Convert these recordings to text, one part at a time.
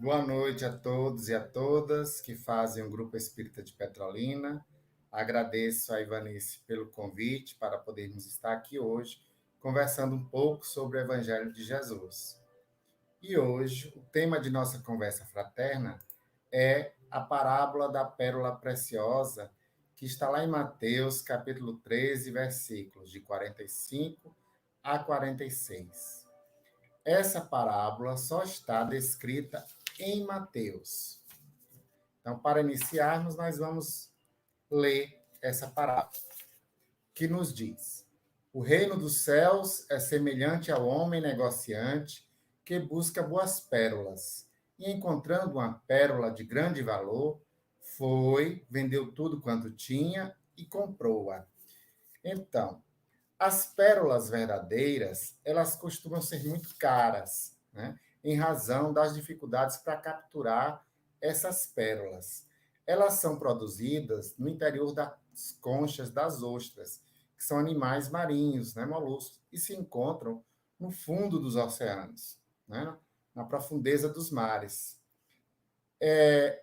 Boa noite a todos e a todas que fazem o Grupo Espírita de Petrolina. Agradeço a Ivanice pelo convite para podermos estar aqui hoje conversando um pouco sobre o Evangelho de Jesus. E hoje o tema de nossa conversa fraterna é a parábola da pérola preciosa, que está lá em Mateus, capítulo 13, versículos de 45 a 46. Essa parábola só está descrita em Mateus. Então, para iniciarmos, nós vamos ler essa parábola, que nos diz: O reino dos céus é semelhante ao homem negociante que busca boas pérolas. E encontrando uma pérola de grande valor, foi, vendeu tudo quanto tinha e comprou-a. Então, as pérolas verdadeiras, elas costumam ser muito caras, né? Em razão das dificuldades para capturar essas pérolas. Elas são produzidas no interior das conchas das ostras, que são animais marinhos, né, moluscos, e se encontram no fundo dos oceanos, né, na profundeza dos mares.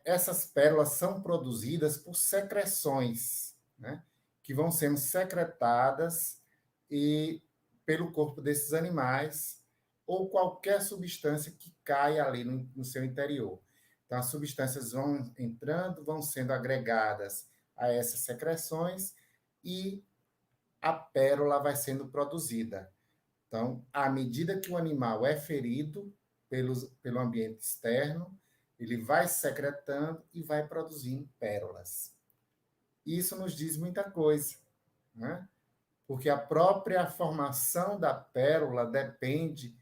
Essas pérolas são produzidas por secreções, né, que vão sendo secretadas e pelo corpo desses animais ou qualquer substância que caia ali no seu interior. Então, as substâncias vão entrando, vão sendo agregadas a essas secreções e a pérola vai sendo produzida. Então, à medida que o animal é ferido pelo ambiente externo, ele vai secretando e vai produzindo pérolas. Isso nos diz muita coisa, né? Porque a própria formação da pérola depende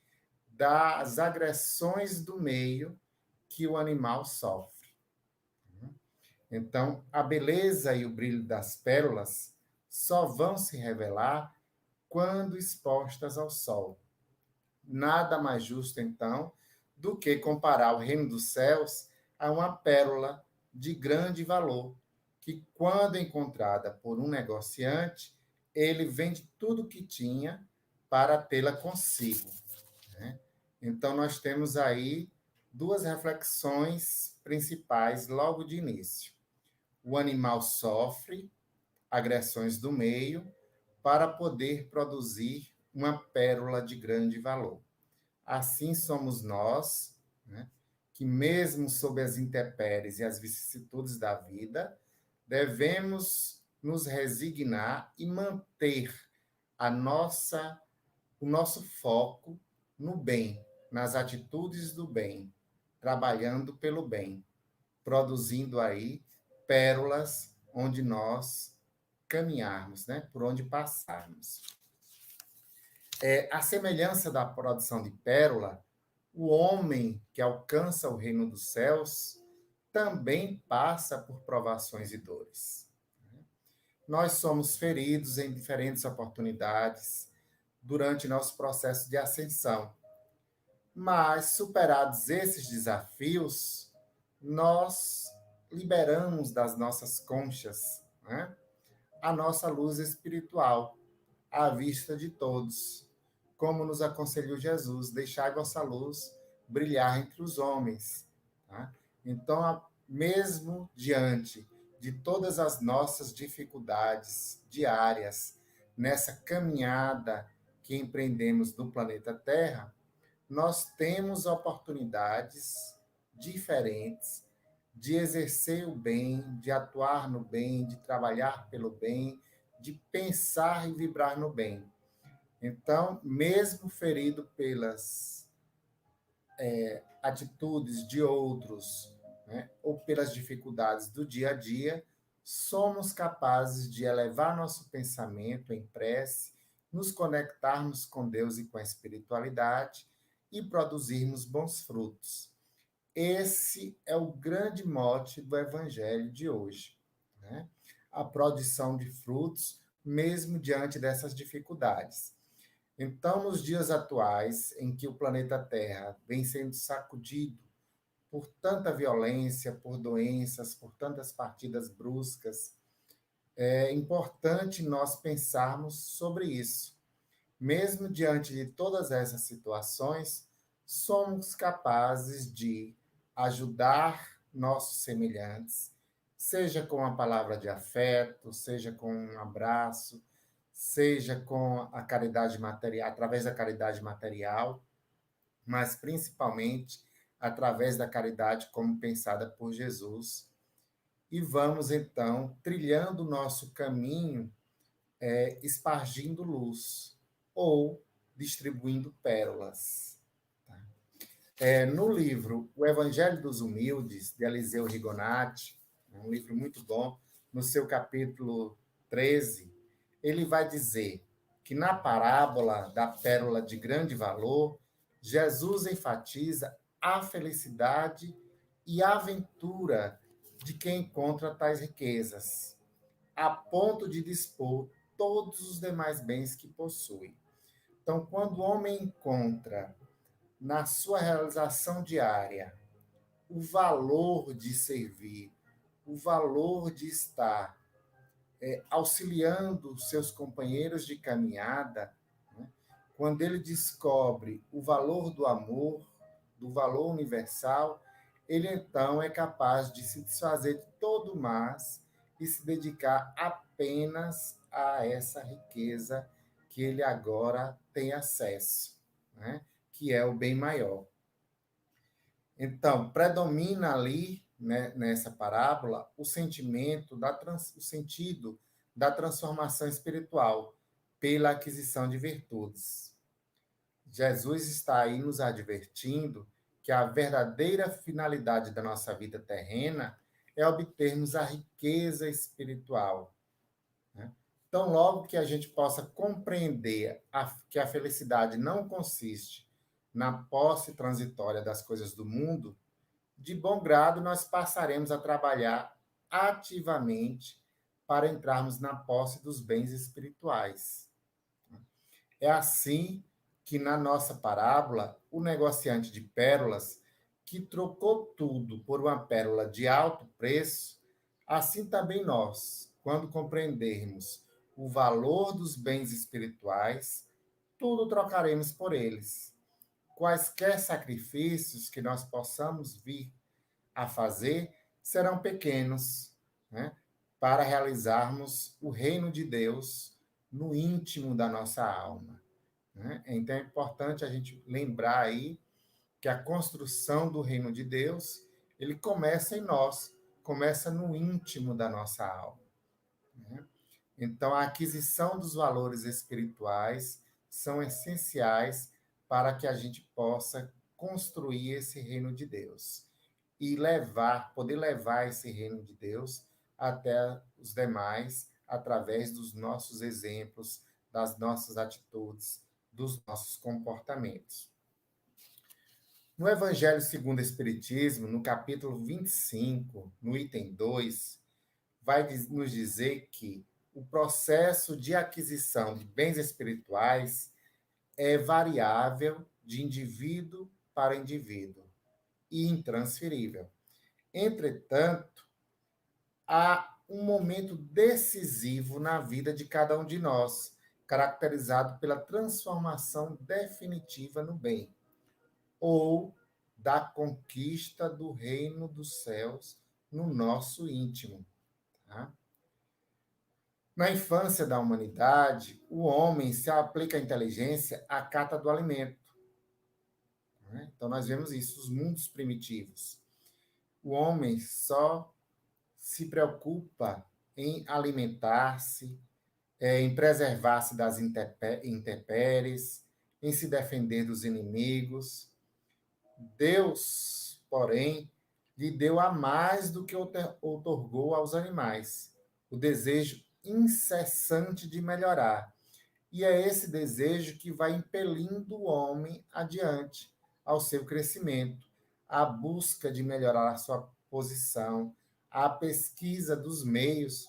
das agressões do meio que o animal sofre. Então, a beleza e o brilho das pérolas só vão se revelar quando expostas ao sol. Nada mais justo, então, do que comparar o reino dos céus a uma pérola de grande valor, que, quando encontrada por um negociante, ele vende tudo o que tinha para tê-la consigo, né? Então, nós temos aí duas reflexões principais logo de início. O animal sofre agressões do meio para poder produzir uma pérola de grande valor. Assim somos nós, né, que mesmo sob as intempéries e as vicissitudes da vida, devemos nos resignar e manter a nossa, o nosso foco no bem, nas atitudes do bem, trabalhando pelo bem, produzindo aí pérolas onde nós caminharmos, né, por onde passarmos. A semelhança da produção de pérola, o homem que alcança o reino dos céus também passa por provações e dores. Nós somos feridos em diferentes oportunidades durante nosso processo de ascensão, mas superados esses desafios, nós liberamos das nossas conchas, né, a nossa luz espiritual à vista de todos, como nos aconselhou Jesus: deixai vossa luz brilhar entre os homens. Tá? Então, mesmo diante de todas as nossas dificuldades diárias, nessa caminhada que empreendemos no planeta Terra, nós temos oportunidades diferentes de exercer o bem, de atuar no bem, de trabalhar pelo bem, de pensar e vibrar no bem. Então, mesmo ferido pelas atitudes de outros, né, ou pelas dificuldades do dia a dia, somos capazes de elevar nosso pensamento em prece, nos conectarmos com Deus e com a espiritualidade e produzirmos bons frutos. Esse é o grande mote do Evangelho de hoje, né? A produção de frutos, mesmo diante dessas dificuldades. Então, nos dias atuais, em que o planeta Terra vem sendo sacudido por tanta violência, por doenças, por tantas partidas bruscas, é importante nós pensarmos sobre isso. Mesmo diante de todas essas situações, somos capazes de ajudar nossos semelhantes, seja com a palavra de afeto, seja com um abraço, seja com a caridade material, através da caridade material, mas principalmente através da caridade como pensada por Jesus. E vamos então trilhando o nosso caminho, espargindo luz ou distribuindo pérolas. No livro O Evangelho dos Humildes, de Eliseu Rigonati, um livro muito bom, no seu capítulo 13, ele vai dizer que na parábola da pérola de grande valor, Jesus enfatiza a felicidade e a aventura de quem encontra tais riquezas, a ponto de dispor todos os demais bens que possui. Então, quando o homem encontra na sua realização diária o valor de servir, o valor de estar auxiliando seus companheiros de caminhada, né? Quando ele descobre o valor do amor, do valor universal, ele então é capaz de se desfazer de todo o mas e se dedicar apenas a essa riqueza que ele agora tem acesso, né? Que é o bem maior. Então, predomina ali, né, nessa parábola, o sentimento o sentido da transformação espiritual pela aquisição de virtudes. Jesus está aí nos advertindo que a verdadeira finalidade da nossa vida terrena é obtermos a riqueza espiritual, né? Então, logo que a gente possa compreender que a felicidade não consiste na posse transitória das coisas do mundo, de bom grado nós passaremos a trabalhar ativamente para entrarmos na posse dos bens espirituais. É assim que, na nossa parábola, o negociante de pérolas, que trocou tudo por uma pérola de alto preço, assim também nós, quando compreendermos o valor dos bens espirituais, tudo trocaremos por eles. Quaisquer sacrifícios que nós possamos vir a fazer serão pequenos, né? Para realizarmos o reino de Deus no íntimo da nossa alma, né? Então é importante a gente lembrar aí que a construção do reino de Deus, ele começa em nós, começa no íntimo da nossa alma, né? Então a aquisição dos valores espirituais são essenciais para que a gente possa construir esse reino de Deus e poder levar esse reino de Deus até os demais através dos nossos exemplos, das nossas atitudes, dos nossos comportamentos. No Evangelho segundo o Espiritismo, no capítulo 25, no item 2, vai nos dizer que o processo de aquisição de bens espirituais é variável de indivíduo para indivíduo e intransferível. Entretanto, há um momento decisivo na vida de cada um de nós, caracterizado pela transformação definitiva no bem, ou da conquista do reino dos céus no nosso íntimo. Tá? Na infância da humanidade, o homem se aplica à inteligência à cata do alimento, né? Então, nós vemos isso, os mundos primitivos. O homem só se preocupa em alimentar-se, em preservar-se das intempéries, em se defender dos inimigos. Deus, porém, lhe deu a mais do que outorgou aos animais, o desejo incessante de melhorar. E é esse desejo que vai impelindo o homem adiante ao seu crescimento, à busca de melhorar a sua posição, à pesquisa dos meios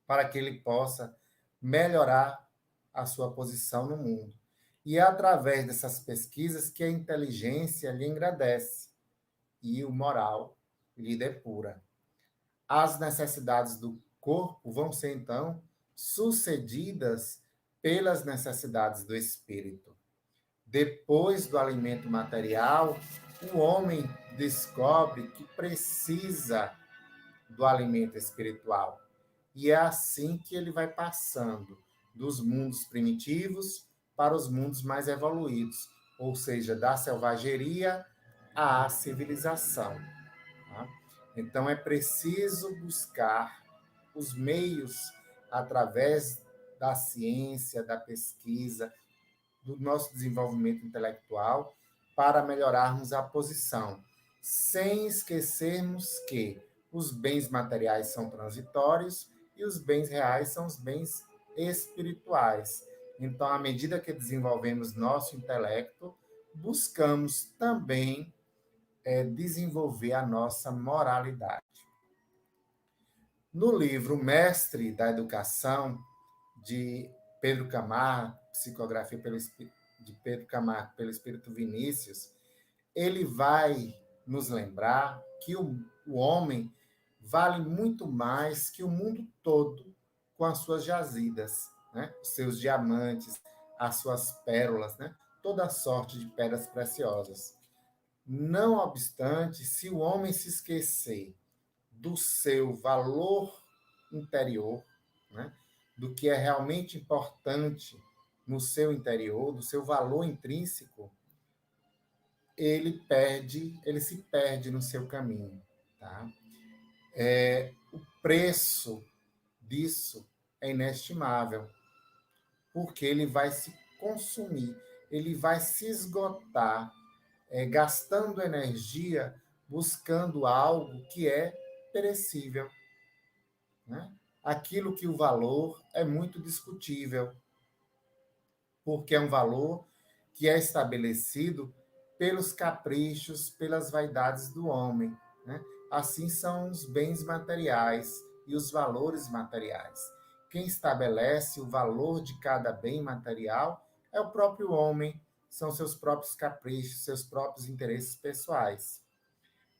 para que ele possa melhorar a sua posição no mundo. E é através dessas pesquisas que a inteligência lhe engrandece e o moral lhe depura. As necessidades do corpo vão ser, então, sucedidas pelas necessidades do espírito. Depois do alimento material, o homem descobre que precisa do alimento espiritual. E é assim que ele vai passando dos mundos primitivos para os mundos mais evoluídos, ou seja, da selvageria à civilização. Tá? Então é preciso buscar os meios através da ciência, da pesquisa, do nosso desenvolvimento intelectual para melhorarmos a posição, sem esquecermos que os bens materiais são transitórios e os bens reais são os bens espirituais. Então, à medida que desenvolvemos nosso intelecto, buscamos também desenvolver a nossa moralidade. No livro Mestre da Educação, de Pedro Camargo, psicografia de Pedro Camargo pelo Espírito Vinícius, ele vai nos lembrar que o homem vale muito mais que o mundo todo com as suas jazidas, né? Os seus diamantes, as suas pérolas, né? Toda sorte de pedras preciosas. Não obstante, se o homem se esquecer do seu valor interior, né? Do que é realmente importante no seu interior, do seu valor intrínseco, ele se perde no seu caminho, tá? O preço disso é inestimável, porque ele vai se consumir, ele vai se esgotar, gastando energia buscando algo que é perecível, né? Aquilo que o valor é muito discutível, porque é um valor que é estabelecido pelos caprichos, pelas vaidades do homem, né? Assim são os bens materiais e os valores materiais. Quem estabelece o valor de cada bem material é o próprio homem, são seus próprios caprichos, seus próprios interesses pessoais.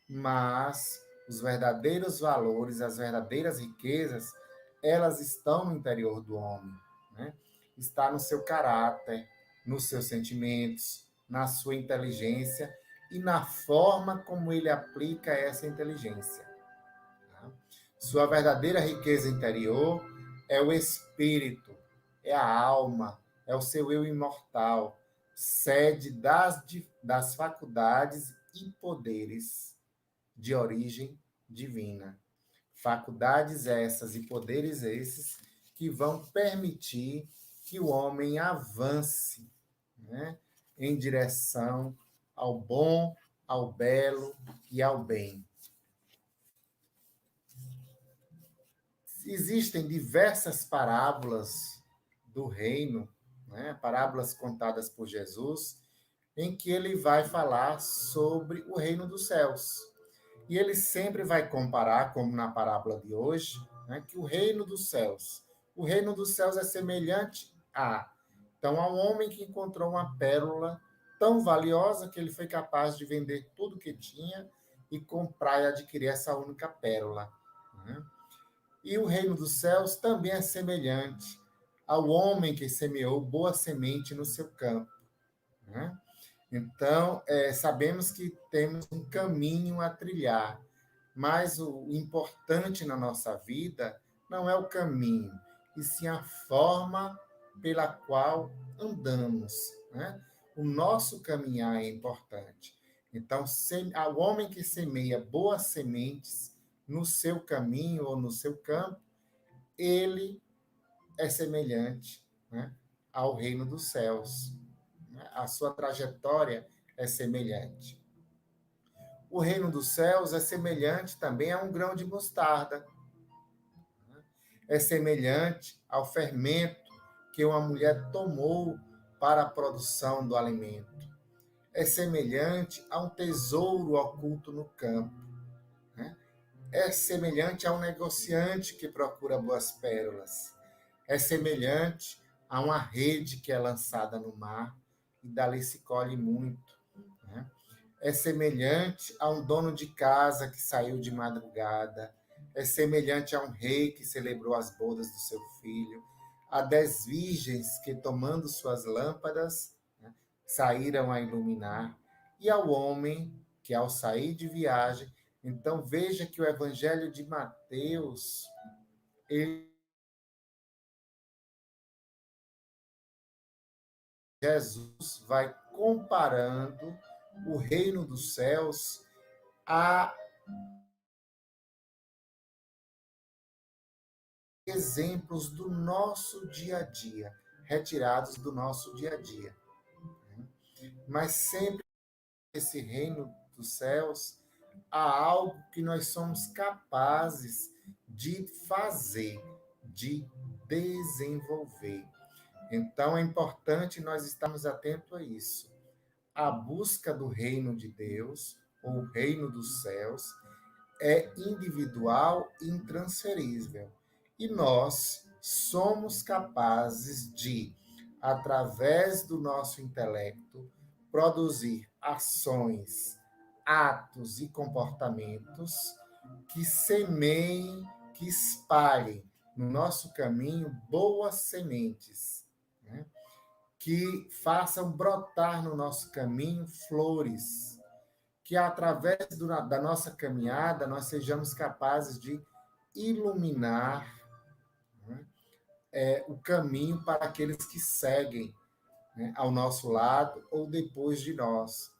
Mas os verdadeiros valores, as verdadeiras riquezas, elas estão no interior do homem, né? Está no seu caráter, nos seus sentimentos, na sua inteligência e na forma como ele aplica essa inteligência. Tá? Sua verdadeira riqueza interior é o espírito, é a alma, é o seu eu imortal, sede das faculdades e poderes de origem divina. Faculdades essas e poderes esses que vão permitir que o homem avance, né, em direção ao bom, ao belo e ao bem. Existem diversas parábolas do reino, né, parábolas contadas por Jesus, em que ele vai falar sobre o reino dos céus. E ele sempre vai comparar, como na parábola de hoje, né, que o reino dos céus é semelhante a, então, a um homem que encontrou uma pérola tão valiosa que ele foi capaz de vender tudo que tinha e comprar e adquirir essa única pérola. Né? E o reino dos céus também é semelhante ao homem que semeou boa semente no seu campo. Né? Então, sabemos que temos um caminho a trilhar, mas o importante na nossa vida não é o caminho, e sim a forma pela qual andamos, né? O nosso caminhar é importante. Então, ao homem que semeia boas sementes no seu caminho ou no seu campo, ele é semelhante, né, ao reino dos céus. Né? A sua trajetória é semelhante. O reino dos céus é semelhante também a um grão de mostarda. É semelhante ao fermento que uma mulher tomou para a produção do alimento. É semelhante a um tesouro oculto no campo. Né? É semelhante a um negociante que procura boas pérolas. É semelhante a uma rede que é lançada no mar e dali se colhe muito. Né? É semelhante a um dono de casa que saiu de madrugada, é semelhante a um rei que celebrou as bodas do seu filho, a 10 virgens que, tomando suas lâmpadas, né, saíram a iluminar, e ao homem que ao sair de viagem, então veja que o Evangelho de Mateus, ele, Jesus vai comparando o reino dos céus a exemplos do nosso dia a dia, retirados do nosso dia a dia. Mas sempre esse reino dos céus há algo que nós somos capazes de fazer, de desenvolver. Então é importante nós estarmos atentos a isso. A busca do reino de Deus, ou o reino dos céus, é individual e intransferível. E nós somos capazes de, através do nosso intelecto, produzir ações, atos e comportamentos que semeiem, que espalhem no nosso caminho boas sementes, né? Que façam brotar no nosso caminho flores, que através da nossa caminhada nós sejamos capazes de iluminar, né, o caminho para aqueles que seguem, né, ao nosso lado ou depois de nós.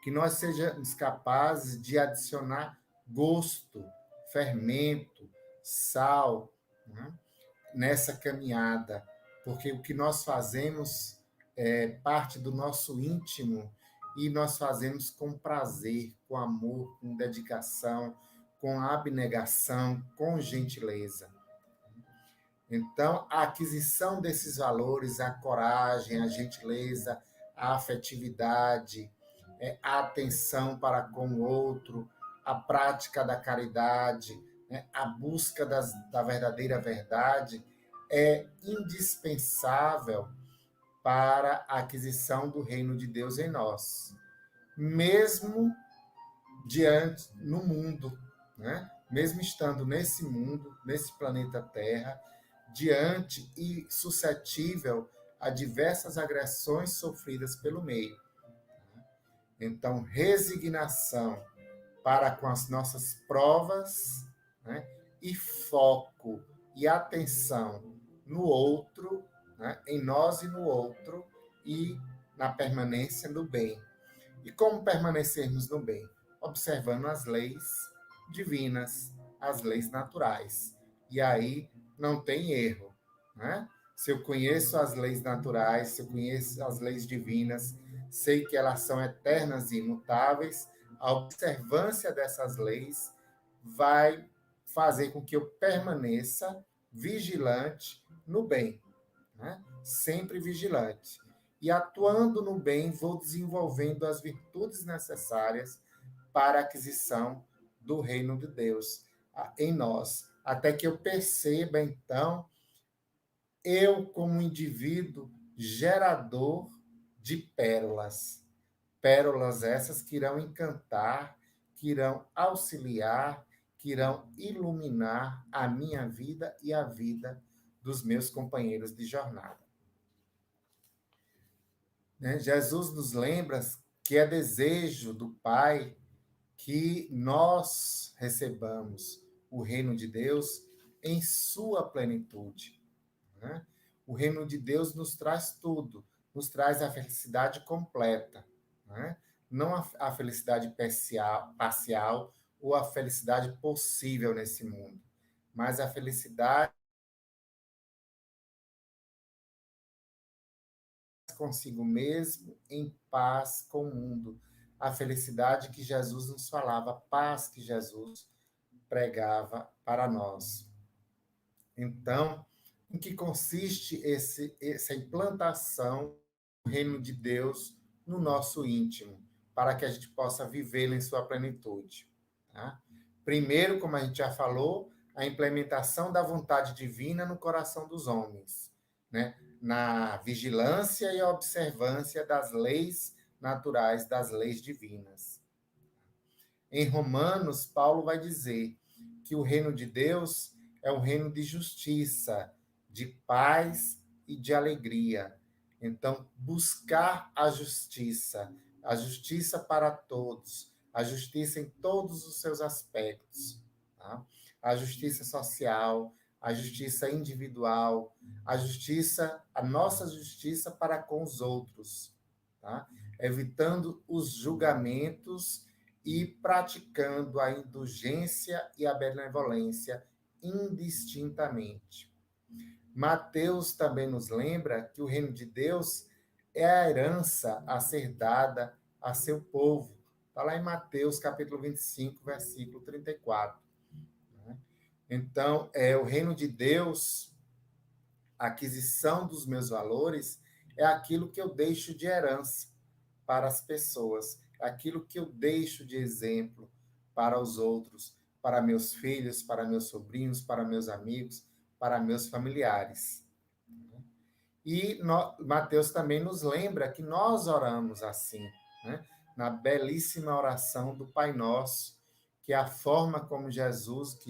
Que nós sejamos capazes de adicionar gosto, fermento, sal, né, nessa caminhada, porque o que nós fazemos é parte do nosso íntimo e nós fazemos com prazer, com amor, com dedicação, com abnegação, com gentileza. Então, a aquisição desses valores, a coragem, a gentileza, a afetividade, a atenção para com o outro, a prática da caridade, né, a busca da verdadeira verdade, é indispensável para a aquisição do reino de Deus em nós, mesmo diante no mundo, né? Mesmo estando nesse mundo, nesse planeta Terra, diante e suscetível a diversas agressões sofridas pelo meio. Então, resignação para com as nossas provas, né? E foco e atenção no outro, né? Em nós e no outro, e na permanência no bem. E como permanecermos no bem? Observando as leis divinas, as leis naturais. E aí não tem erro, né? Se eu conheço as leis naturais, se eu conheço as leis divinas, sei que elas são eternas e imutáveis, a observância dessas leis vai fazer com que eu permaneça vigilante no bem, né? Sempre vigilante. E atuando no bem, vou desenvolvendo as virtudes necessárias para a aquisição do reino de Deus em nós, até que eu perceba, então, eu como indivíduo gerador de pérolas. Pérolas essas que irão encantar, que irão auxiliar, que irão iluminar a minha vida e a vida dos meus companheiros de jornada. Né? Jesus nos lembra que é desejo do Pai que nós recebamos o reino de Deus em sua plenitude. Né? O reino de Deus nos traz tudo, nos traz a felicidade completa, né? Não a felicidade parcial ou a felicidade possível nesse mundo, mas a felicidade consigo mesmo, em paz com o mundo. A felicidade que Jesus nos falava, a paz que Jesus pregava para nós. Então, em que consiste essa implantação do reino de Deus no nosso íntimo, para que a gente possa vivê-lo em sua plenitude? Tá? Primeiro, como a gente já falou, a implementação da vontade divina no coração dos homens, né? Na vigilância e observância das leis naturais, das leis divinas. Em Romanos, Paulo vai dizer que o reino de Deus é um reino de justiça, de paz e de alegria. Então, buscar a justiça, a justiça para todos, a justiça em todos os seus aspectos, tá? A justiça social, a justiça individual, a nossa justiça para com os outros, tá? Evitando os julgamentos e praticando a indulgência e a benevolência indistintamente. Mateus também nos lembra que o reino de Deus é a herança a ser dada a seu povo. Está lá em Mateus, capítulo 25, versículo 34. Né? Então, o reino de Deus, a aquisição dos meus valores, é aquilo que eu deixo de herança para as pessoas, é aquilo que eu deixo de exemplo para os outros, para meus filhos, para meus sobrinhos, para meus amigos, para meus familiares. E Mateus também nos lembra que nós oramos assim, né? Na belíssima oração do Pai Nosso, que é a forma como que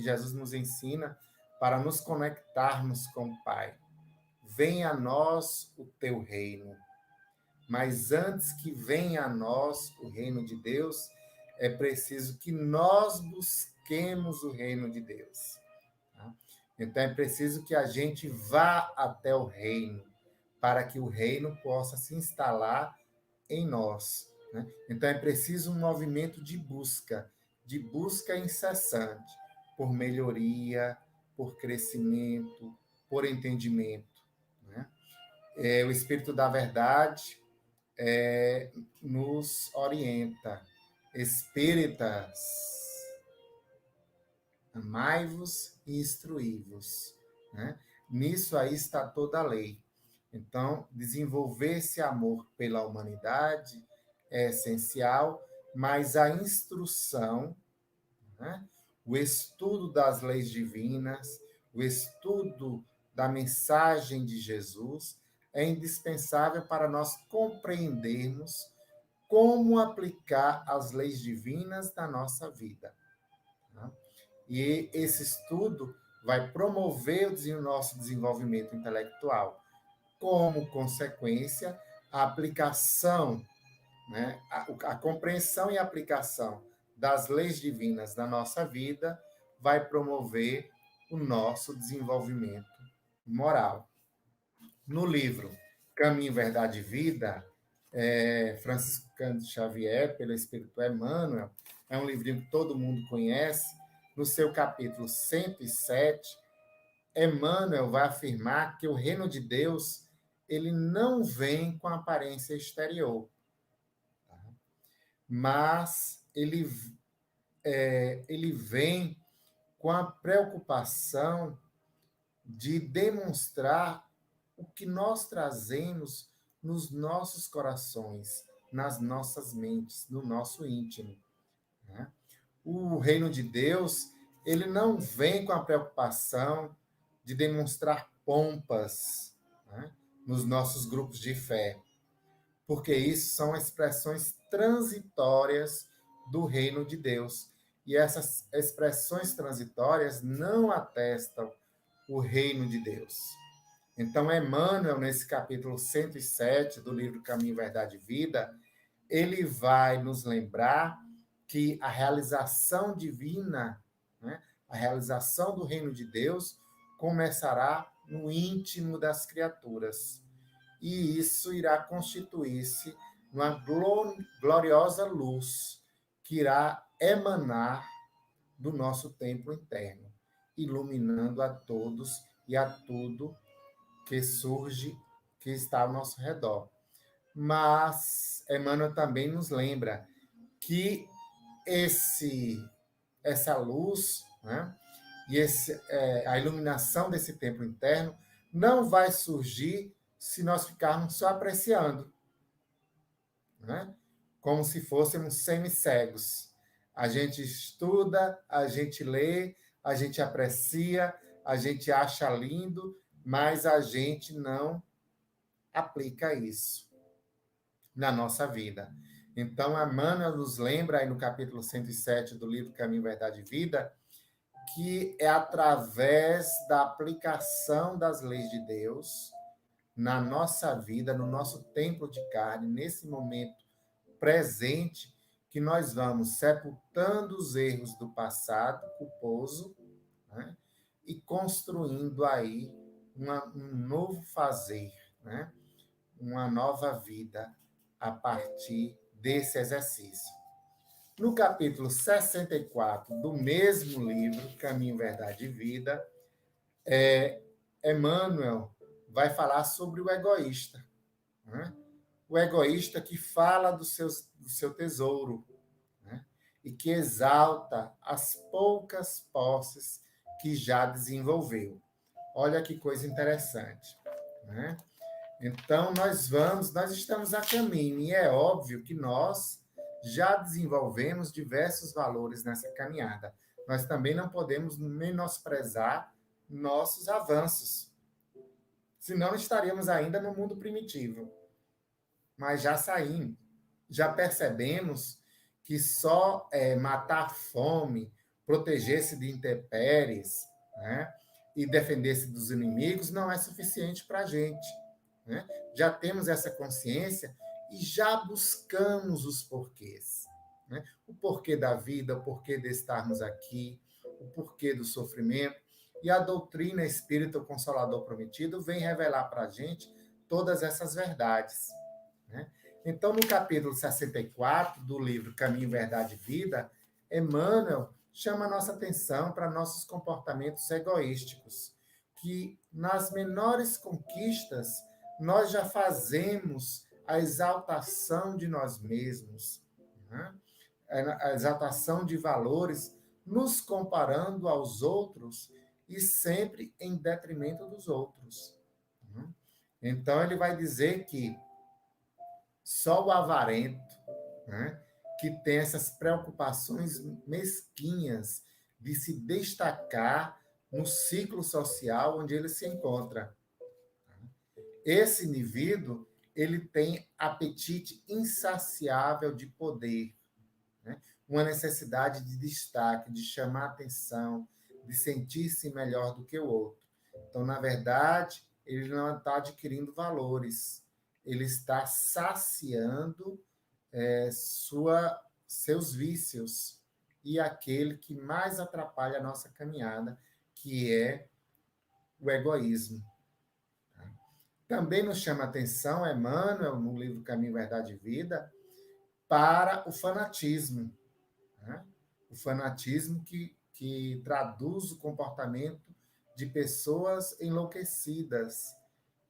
Jesus nos ensina para nos conectarmos com o Pai. Venha a nós o teu reino. Mas antes que venha a nós o reino de Deus, é preciso que nós busquemos o reino de Deus. Tá? Então é preciso que a gente vá até o reino, para que o reino possa se instalar em nós. Né? Então é preciso um movimento de busca incessante, por melhoria, por crescimento, por entendimento. Né? O Espírito da Verdade nos orienta. Espíritas, amai-vos e instruí-vos. Né? Nisso aí está toda a lei. Então, desenvolver esse amor pela humanidade é essencial, mas a instrução, né? O estudo das leis divinas, o estudo da mensagem de Jesus é indispensável para nós compreendermos como aplicar as leis divinas na nossa vida. Tá? E esse estudo vai promover o nosso desenvolvimento intelectual. Como consequência, a aplicação, né, a compreensão e aplicação das leis divinas na nossa vida vai promover o nosso desenvolvimento moral. No livro Caminho, Verdade e Vida, Francisco Cândido Xavier, pelo Espírito Emmanuel, é um livrinho que todo mundo conhece. No seu capítulo 107, Emmanuel vai afirmar que o reino de Deus ele não vem com aparência exterior, tá? Mas ele vem com a preocupação de demonstrar o que nós trazemos nos nossos corações, nas nossas mentes, no nosso íntimo. Né? O reino de Deus, ele não vem com a preocupação de demonstrar pompas, né, nos nossos grupos de fé, porque isso são expressões transitórias do reino de Deus. E essas expressões transitórias não atestam o reino de Deus. Então, Emmanuel, nesse capítulo 107 do livro Caminho, Verdade e Vida, ele vai nos lembrar que a realização divina, né, a realização do reino de Deus, começará no íntimo das criaturas. E isso irá constituir-se numa gloriosa luz que irá emanar do nosso templo interno, iluminando a todos e a tudo que surge, que está ao nosso redor. Mas Emmanuel também nos lembra que essa luz, né, e a iluminação desse templo interno não vai surgir se nós ficarmos só apreciando, né? Como se fôssemos semi-cegos. A gente estuda, a gente lê, a gente aprecia, a gente acha lindo, mas a gente não aplica isso na nossa vida. Então, Emmanuel nos lembra, aí no capítulo 107 do livro Caminho, Verdade e Vida, que é através da aplicação das leis de Deus na nossa vida, no nosso templo de carne, nesse momento presente que nós vamos sepultando os erros do passado culposo, né? E construindo aí um novo fazer, né? Uma nova vida a partir desse exercício. No capítulo 64 do mesmo livro, Caminho, Verdade e Vida, Emmanuel vai falar sobre o egoísta, né? O egoísta que fala do seu tesouro, né? E que exalta as poucas posses que já desenvolveu. Olha que coisa interessante, né? Então, nós estamos a caminho, e é óbvio que nós já desenvolvemos diversos valores nessa caminhada. Nós também não podemos menosprezar nossos avanços, senão estaríamos ainda no mundo primitivo. Mas já saímos, já percebemos que só matar a fome, proteger-se de intempéries, né, e defender-se dos inimigos não é suficiente para a gente, né? Já temos essa consciência e já buscamos os porquês, né? O porquê da vida, o porquê de estarmos aqui, o porquê do sofrimento. E a doutrina Espírita Consolador Prometido vem revelar para a gente todas essas verdades, né? Então, no capítulo 64 do livro Caminho, Verdade e Vida, Emmanuel chama a nossa atenção para nossos comportamentos egoísticos, que nas menores conquistas nós já fazemos a exaltação de nós mesmos, né? A exaltação de valores, nos comparando aos outros e sempre em detrimento dos outros, né? Então, ele vai dizer que só o avarento, né, que tem essas preocupações mesquinhas de se destacar no ciclo social onde ele se encontra. Esse indivíduo, ele tem apetite insaciável de poder, né? Uma necessidade de destaque, de chamar atenção, de sentir-se melhor do que o outro. Então, na verdade, ele não está adquirindo valores, ele está saciando seus vícios e aquele que mais atrapalha a nossa caminhada, que é o egoísmo. Também nos chama a atenção, Emmanuel, no livro Caminho, Verdade e Vida, para o fanatismo, né? O fanatismo que traduz o comportamento de pessoas enlouquecidas,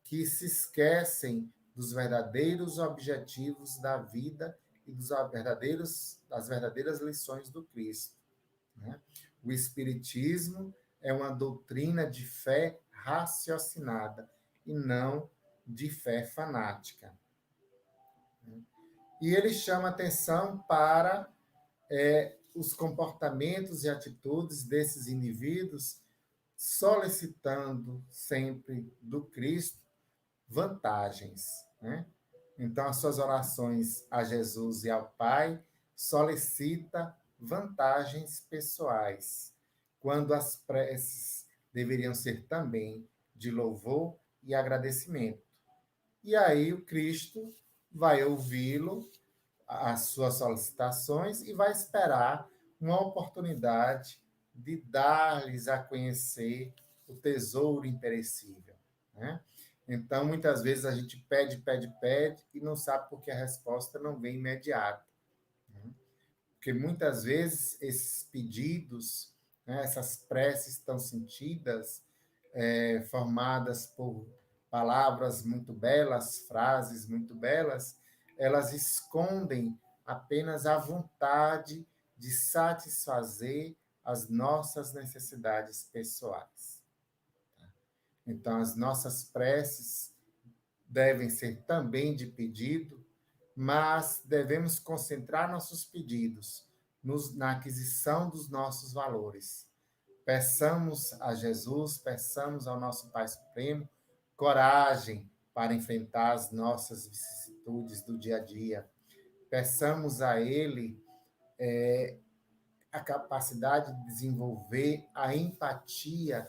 que se esquecem dos verdadeiros objetivos da vida e das verdadeiras lições do Cristo, né? O Espiritismo é uma doutrina de fé raciocinada e não de fé fanática. E ele chama atenção para os comportamentos e atitudes desses indivíduos, solicitando sempre do Cristo vantagens, né? Então, as suas orações a Jesus e ao Pai solicita vantagens pessoais, quando as preces deveriam ser também de louvor e agradecimento. E aí o Cristo vai ouvi-lo, as suas solicitações, e vai esperar uma oportunidade de dar-lhes a conhecer o tesouro imperecível, né? Então, muitas vezes a gente pede, pede, pede e não sabe porque a resposta não vem imediata, né? Porque muitas vezes esses pedidos, né, essas preces tão sentidas, formadas por palavras muito belas, frases muito belas, elas escondem apenas a vontade de satisfazer as nossas necessidades pessoais. Então, as nossas preces devem ser também de pedido, mas devemos concentrar nossos pedidos na aquisição dos nossos valores. Peçamos a Jesus, peçamos ao nosso Pai Supremo coragem para enfrentar as nossas vicissitudes do dia a dia. Peçamos a Ele a capacidade de desenvolver a empatia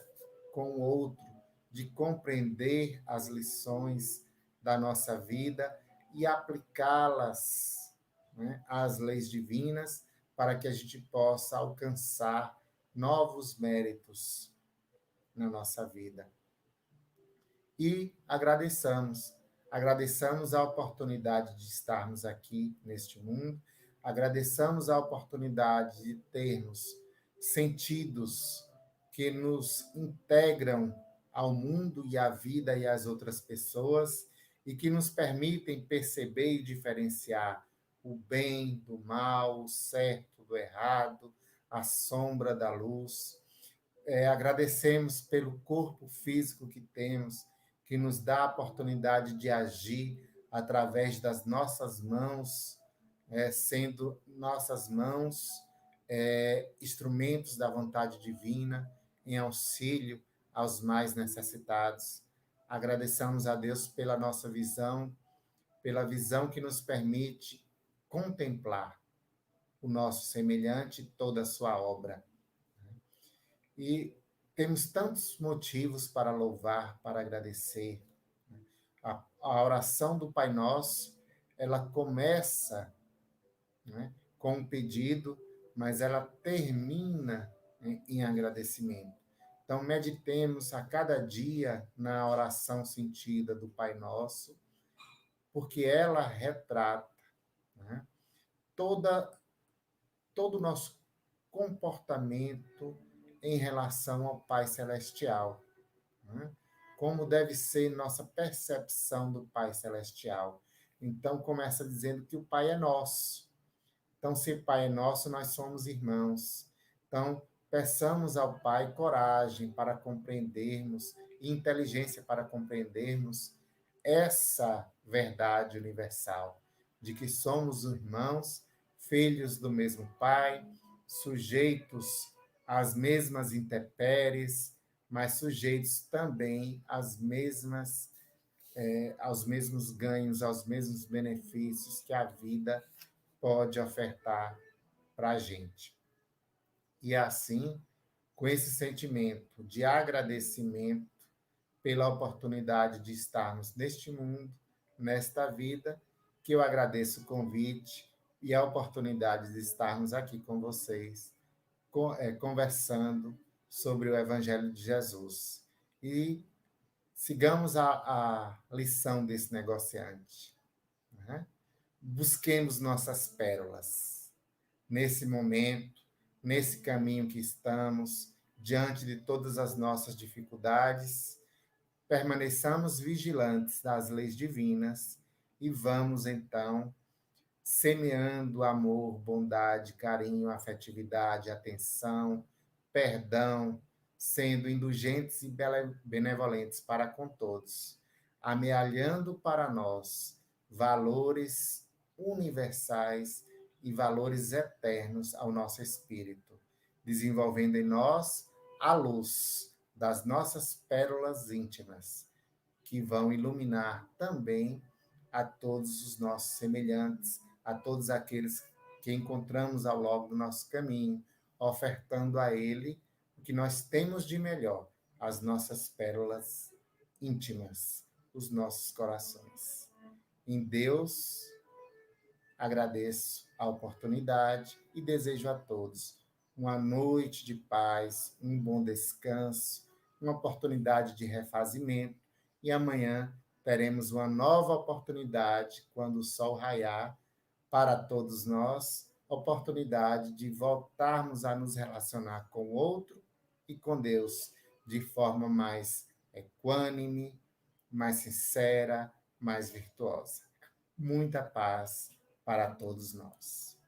com o outro, de compreender as lições da nossa vida e aplicá-las né, às leis divinas, para que a gente possa alcançar novos méritos na nossa vida. E agradeçamos a oportunidade de estarmos aqui neste mundo, agradeçamos a oportunidade de termos sentidos que nos integram ao mundo e à vida e às outras pessoas e que nos permitem perceber e diferenciar o bem do mal, o certo do errado, a sombra da luz. Agradecemos pelo corpo físico que temos, que nos dá a oportunidade de agir através das nossas mãos, sendo nossas mãos instrumentos da vontade divina em auxílio aos mais necessitados. Agradecemos a Deus pela nossa visão, pela visão que nos permite contemplar o nosso semelhante e toda a sua obra. E temos tantos motivos para louvar, para agradecer. A oração do Pai Nosso, ela começa, né, com um pedido, mas ela termina, né, em agradecimento. Então, meditemos a cada dia na oração sentida do Pai Nosso, porque ela retrata, né, toda, todo o nosso comportamento em relação ao Pai Celestial, né? Como deve ser nossa percepção do Pai Celestial. Então, começa dizendo que o Pai é nosso. Então, se o Pai é nosso, nós somos irmãos. Então, peçamos ao Pai coragem para compreendermos e inteligência para compreendermos essa verdade universal, de que somos irmãos, filhos do mesmo Pai, sujeitos às mesmas intempéries, mas sujeitos também aos mesmos ganhos, aos mesmos benefícios que a vida pode ofertar para a gente. E assim, com esse sentimento de agradecimento pela oportunidade de estarmos neste mundo, nesta vida, que eu agradeço o convite e a oportunidade de estarmos aqui com vocês, conversando sobre o Evangelho de Jesus. E sigamos a lição desse negociante, né? Busquemos nossas pérolas nesse momento, nesse caminho que estamos, diante de todas as nossas dificuldades. Permaneçamos vigilantes das leis divinas e vamos, então, semeando amor, bondade, carinho, afetividade, atenção, perdão, sendo indulgentes e benevolentes para com todos, amealhando para nós valores universais e valores eternos ao nosso espírito, desenvolvendo em nós a luz das nossas pérolas íntimas, que vão iluminar também a todos os nossos semelhantes, a todos aqueles que encontramos ao longo do nosso caminho, ofertando a Ele o que nós temos de melhor, as nossas pérolas íntimas, os nossos corações. Em Deus, agradeço a oportunidade e desejo a todos uma noite de paz, um bom descanso, uma oportunidade de refazimento e amanhã teremos uma nova oportunidade quando o sol raiar para todos nós, oportunidade de voltarmos a nos relacionar com o outro e com Deus de forma mais equânime, mais sincera, mais virtuosa. Muita paz para todos nós.